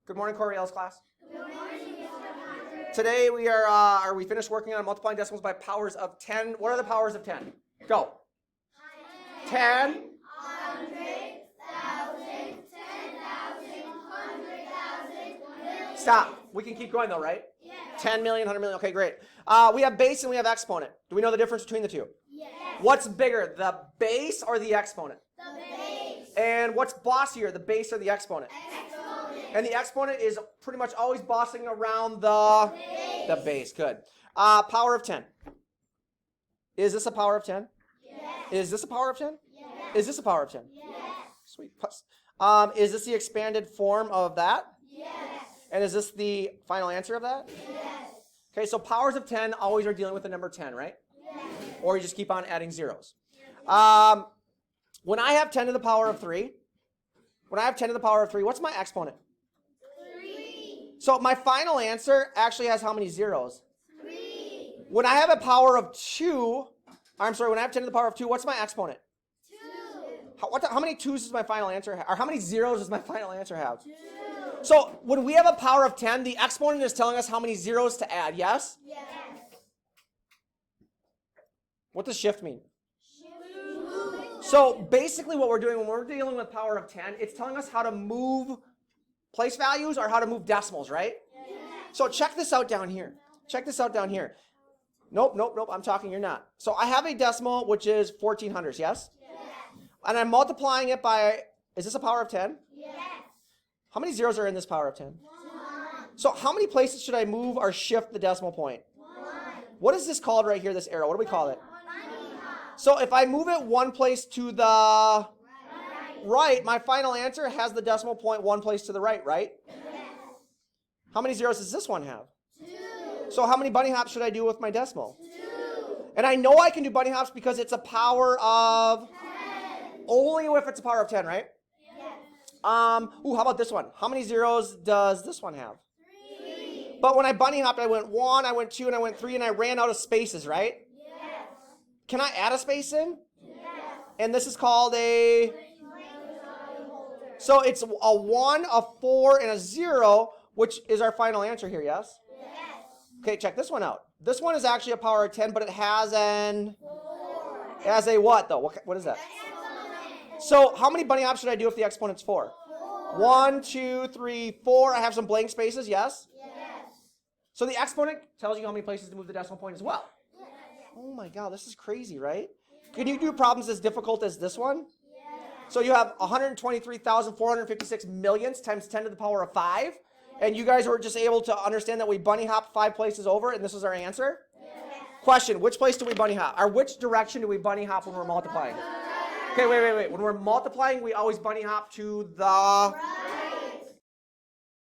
Good morning, Coryell's class. Good morning, Mr. Hunter. Today we are we finished working on multiplying decimals by powers of 10. What are the powers of 10? Go. 10. 100, 1,000, 10,000, 100,000, million. Stop. We can keep going though, right? Yes. 10 million, 100 million. Okay, great. We have base and we have exponent. Do we know the difference between the two? Yes. What's bigger, the base or the exponent? The base. And what's bossier, the base or the exponent? Exponent. And the exponent is pretty much always bossing around the base. Good. Power of 10. Is this a power of 10? Yes. Is this a power of 10? Yes. Is this a power of 10? Yes. Sweet. Is this the expanded form of that? Yes. And is this the final answer of that? Yes. Okay, so powers of 10 always are dealing with the number 10, right? Yes. Or you just keep on adding zeros. When I have 10 to the power of 3, what's my exponent? 3. So my final answer actually has how many zeros? 3. When I have a power of 2, when I have 10 to the power of 2, what's my exponent? 2. How many 2's does my final answer have? Or how many zeros does my final answer have? 2. So when we have a power of 10, the exponent is telling us how many zeros to add, yes? Yes. What does shift mean? Shift. So basically what we're doing when we're dealing with power of 10, it's telling us how to move place values or how to move decimals, right? Yes. So check this out down here. Nope, I'm talking, you're not. So I have a decimal which is 1400s, yes? Yes. And I'm multiplying it by, is this a power of 10? Yes. How many zeros are in this power of 10? 1. So how many places should I move or shift the decimal point? 1. What is this called right here, this arrow? What do we call it? Bunny hop. So if I move it one place to the right, my final answer has the decimal point one place to the right, right? Yes. How many zeros does this one have? 2. So how many bunny hops should I do with my decimal? 2. And I know I can do bunny hops because it's a power of 10. only if it's a power of 10, right? Yes. How about this one? How many zeros does this one have? 3. But when I bunny hopped, I went 1, I went 2, and I went 3, and I ran out of spaces, right? Yes. Can I add a space in? Yes. And this is called a... So it's a 1, a 4, and a 0, which is our final answer here, yes? Yes. Okay, check this one out. This one is actually a power of 10, but it has an... 4. It has a what, though? What is that? Exponent. So how many bunny hops should I do if the exponent's 4? 4. 1, 2, 3, 4. I have some blank spaces, yes? Yes. So the exponent tells you how many places to move the decimal point as well. Yes. Oh my god, this is crazy, right? Can you do problems as difficult as this one? Yes. So you have 123,456 millionths times 10 to the power of 5. And you guys were just able to understand that we bunny hopped 5 places over, and this was our answer? Yes. Question, which place do we bunny hop? Or which direction do we bunny hop when we're multiplying? Okay, wait. When we're multiplying, we always bunny hop to the... Right.